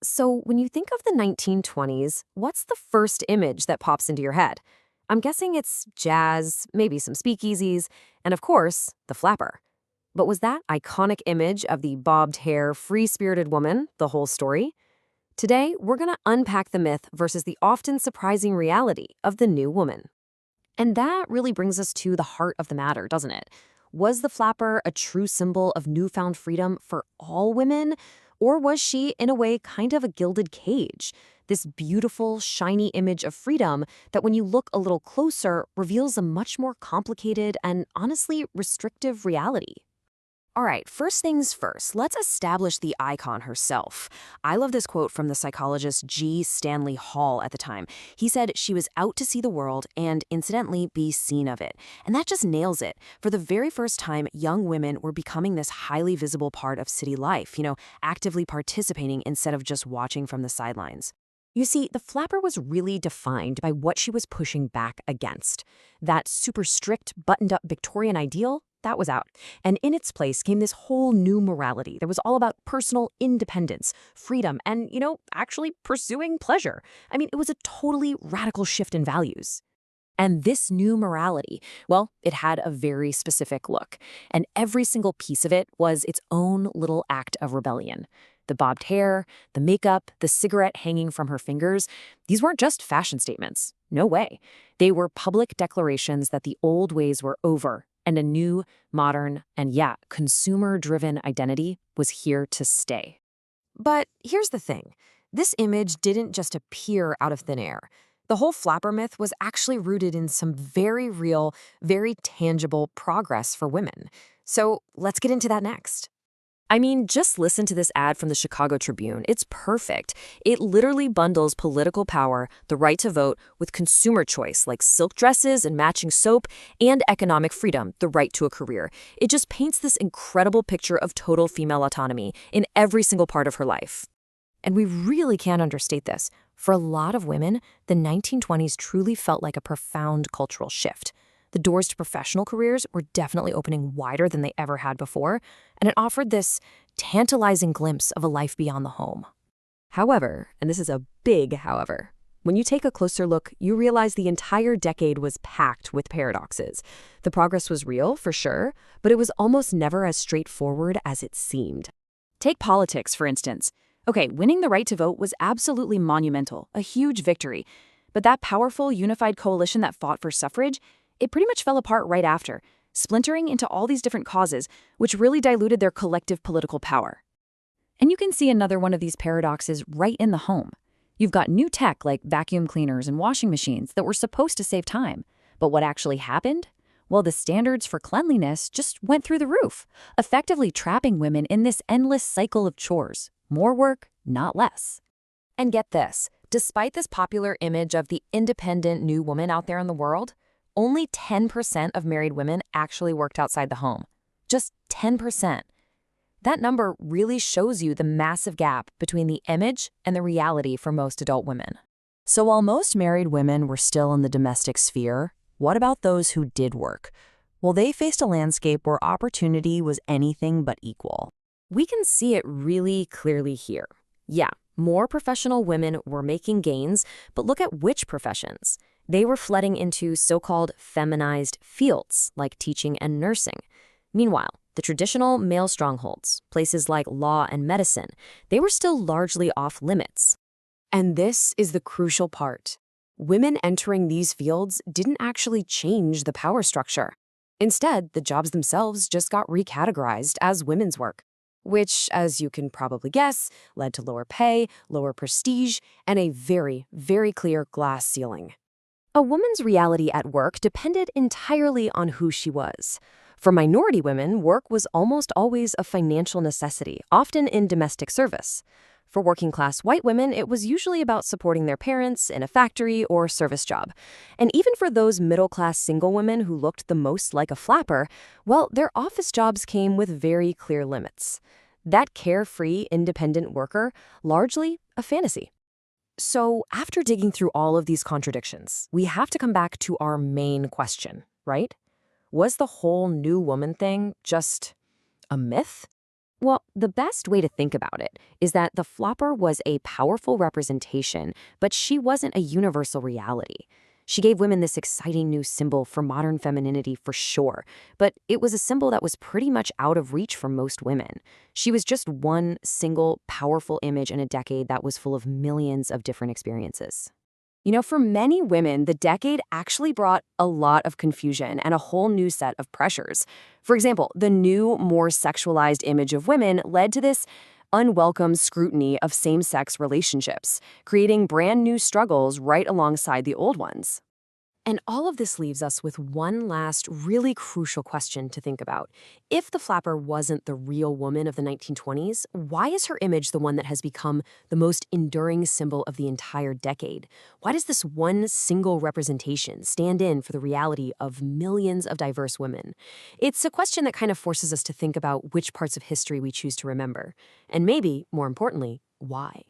So, when you think of the 1920s, what's the first image that pops into your head? I'm guessing it's jazz, maybe some speakeasies, and of course, the flapper. But was that iconic image of the bobbed hair, free spirited woman the whole story? Today, we're going to unpack the myth versus the often surprising reality of the new woman. And that really brings us to the heart of the matter, doesn't it? Was the flapper a true symbol of newfound freedom for all women? Or was she, in a way, kind of a gilded cage? This beautiful, shiny image of freedom that, when you look a little closer, reveals a much more complicated and honestly restrictive reality. All right, first things first, let's establish the icon herself. I love this quote from the psychologist G. Stanley Hall at the time. He said she was out to see the world and, incidentally, be seen of it. And that just nails it. For the very first time, young women were becoming this highly visible part of city life, actively participating instead of just watching from the sidelines. You see, the flapper was really defined by what she was pushing back against. That super strict, buttoned-up Victorian ideal, that was out. And in its place came this whole new morality that was all about personal independence, freedom, and, actually pursuing pleasure. I mean, it was a totally radical shift in values. And this new morality, well, it had a very specific look. And every single piece of it was its own little act of rebellion. The bobbed hair, the makeup, the cigarette hanging from her fingers, these weren't just fashion statements. No way. They were public declarations that the old ways were over and a new, modern, and consumer-driven identity was here to stay. But here's the thing. This image didn't just appear out of thin air. The whole flapper myth was actually rooted in some very real, very tangible progress for women. So let's get into that next. I mean, just listen to this ad from the Chicago Tribune. It's perfect. It literally bundles political power, the right to vote, with consumer choice like silk dresses and matching soap, and economic freedom, the right to a career. It just paints this incredible picture of total female autonomy in every single part of her life. And we really can't understate this. For a lot of women, the 1920s truly felt like a profound cultural shift. The doors to professional careers were definitely opening wider than they ever had before, and it offered this tantalizing glimpse of a life beyond the home. However, and this is a big however, when you take a closer look, you realize the entire decade was packed with paradoxes. The progress was real, for sure, but it was almost never as straightforward as it seemed. Take politics, for instance. Okay, winning the right to vote was absolutely monumental, a huge victory. But that powerful, unified coalition that fought for suffrage, it pretty much fell apart right after, splintering into all these different causes, which really diluted their collective political power. And you can see another one of these paradoxes right in the home. You've got new tech like vacuum cleaners and washing machines that were supposed to save time. But what actually happened? Well, the standards for cleanliness just went through the roof, effectively trapping women in this endless cycle of chores. More work, not less. And get this, despite this popular image of the independent new woman out there in the world, only 10% of married women actually worked outside the home. Just 10%. That number really shows you the massive gap between the image and the reality for most adult women. So while most married women were still in the domestic sphere, what about those who did work? Well, they faced a landscape where opportunity was anything but equal. We can see it really clearly here. Yeah, more professional women were making gains, but look at which professions. They were flooding into so-called feminized fields like teaching and nursing. Meanwhile, the traditional male strongholds, places like law and medicine, they were still largely off limits. And this is the crucial part. Women entering these fields didn't actually change the power structure. Instead, the jobs themselves just got recategorized as women's work, which, as you can probably guess, led to lower pay, lower prestige, and a very, very clear glass ceiling. A woman's reality at work depended entirely on who she was. For minority women, work was almost always a financial necessity, often in domestic service. For working-class white women, it was usually about supporting their parents in a factory or service job. And even for those middle-class single women who looked the most like a flapper, well, their office jobs came with very clear limits. That carefree, independent worker, largely a fantasy. So after digging through all of these contradictions, we have to come back to our main question, right? Was the whole new woman thing just a myth? Well, the best way to think about it is that the flopper was a powerful representation, but she wasn't a universal reality. She gave women this exciting new symbol for modern femininity for sure, but it was a symbol that was pretty much out of reach for most women. She was just one single powerful image in a decade that was full of millions of different experiences. For many women, the decade actually brought a lot of confusion and a whole new set of pressures. For example, the new, more sexualized image of women led to this unwelcome scrutiny of same sex relationships, creating brand new struggles right alongside the old ones. And all of this leaves us with one last really crucial question to think about. If the flapper wasn't the real woman of the 1920s, why is her image the one that has become the most enduring symbol of the entire decade? Why does this one single representation stand in for the reality of millions of diverse women? It's a question that kind of forces us to think about which parts of history we choose to remember. And maybe, more importantly, why.